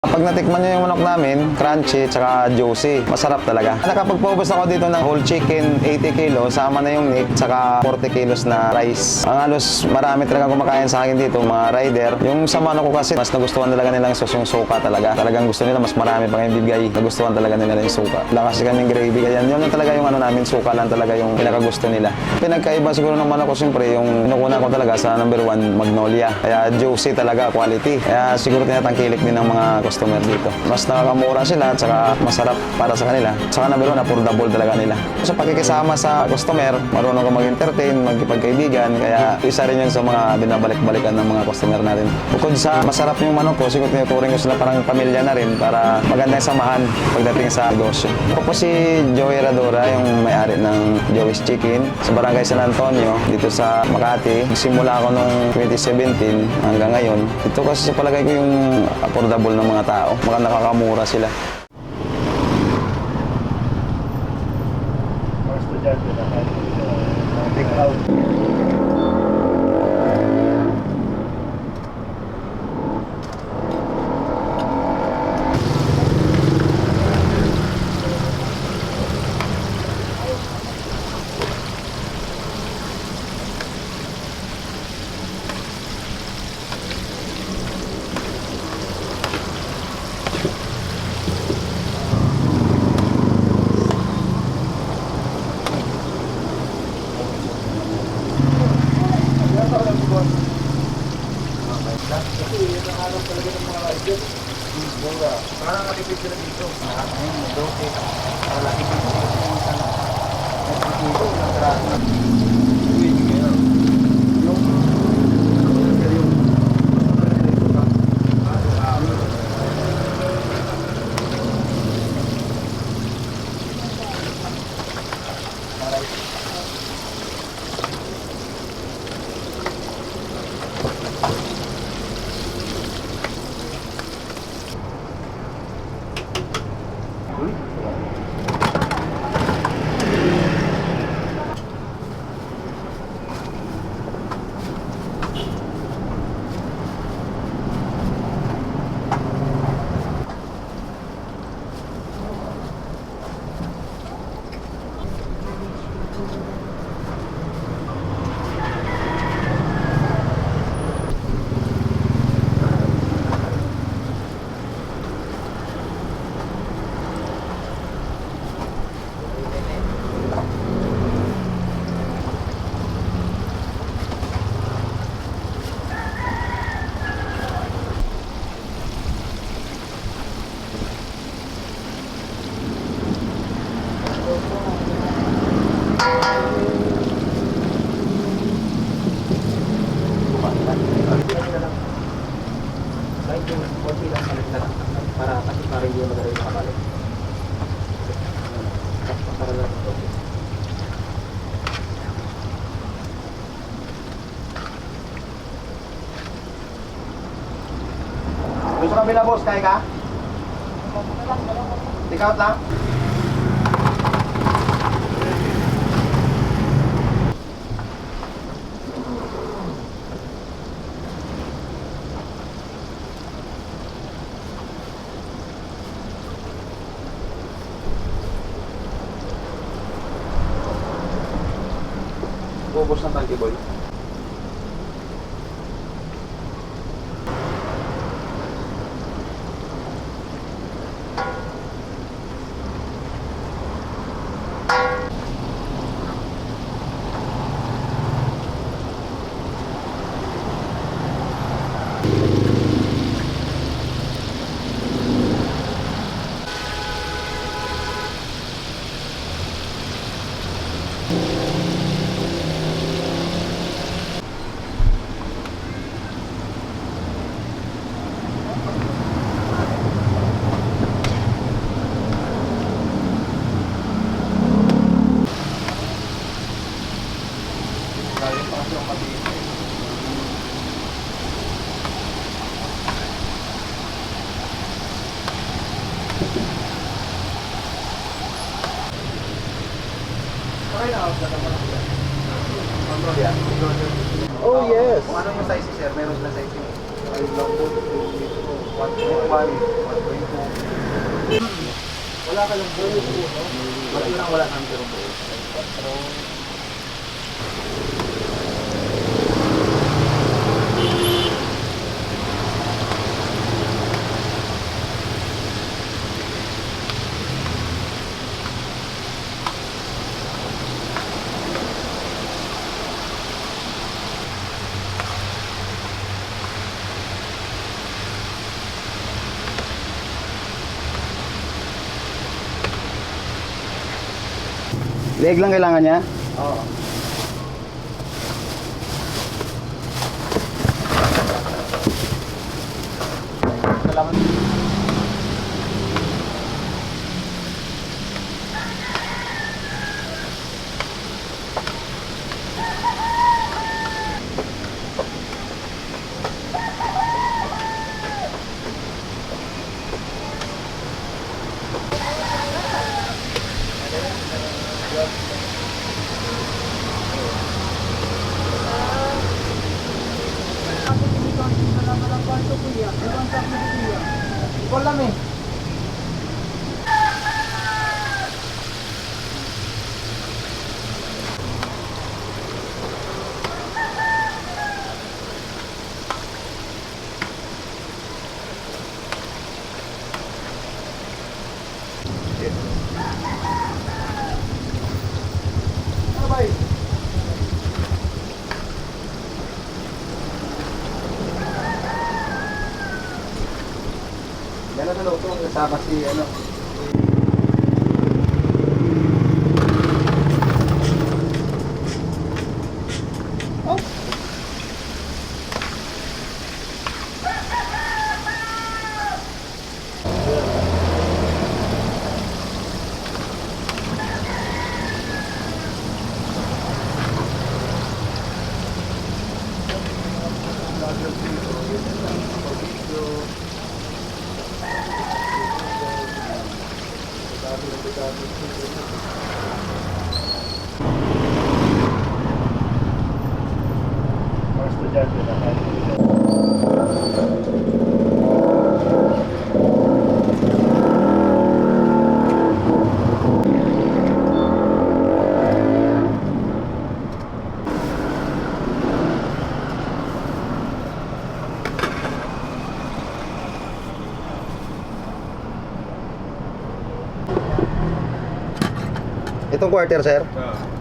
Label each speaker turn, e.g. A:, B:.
A: Pag natikman nyo yung manok namin, crunchy, tsaka juicy. Masarap talaga. Nakapagpaubos ako dito ng whole chicken, 80 kilos, sama na yung neck, tsaka 40 kilos na rice. Ang halos marami talaga kumakain sa akin dito, mga rider. Yung sa manok ko kasi, mas nagustuhan talaga nila yung suka talaga. Talagang gusto nila, mas marami pa yung bigay. Nagustuhan talaga nila yung suka. Wala kasi kaming gravy, kaya yun lang talaga yung ano namin, suka lang talaga yung pinakagusto nila. Pinagkaiba siguro ng manok ko, siyempre, yung inukuna ko talaga sa number 1, Magnolia. Kaya juicy talaga, quality. Kaya siguro tinatangkilik din ng mga customer dito. Mas nakakamura sila at saka masarap para sa kanila. Saka number 1, affordable talaga nila. Sa pakikisama sa customer, marunong ko mag-entertain, magkipagkaibigan, kaya isa rin yun sa mga binabalik-balikan ng mga customer natin. Bukod sa masarap yung manok ko, siguro tinuturing ko sila parang pamilya na rin para maganda yung samahan pagdating sa negosyo. Ako po si Joey Radora, yung may-ari ng Joey's Chicken sa Barangay San Antonio, dito sa Makati. Simula ako noong 2017 hanggang ngayon. Ito kasi sa palagay ko yung affordable ng mga tao. Baka nakakamura sila.
B: Mga estudyante na take out. Kasi nakaharap talaga ng mga rider. Parang nakipid sila dito. Ayun, doke. Para nakipid sila dito. Nakipid sila para kasi parang hindi magaling makabalik. Para lang ito. Gusto ka bila boss, kaya ka? Take out lang? Ubos ng tanke boy. Oh yes. Kung ano yung size sir, meron sila size yun. lang po. 1.5, 1.2. Wala ka lang po, no? Wala nang pero po.
A: Leg lang kailangan niya?
B: Oo. Salamat. Ikaw lang eh. Ano ba eh? Gano'n na loob ito, kasama si ano. Oh! Mga estudyante na tayo.
A: Itong quarter, sir?
B: Ah.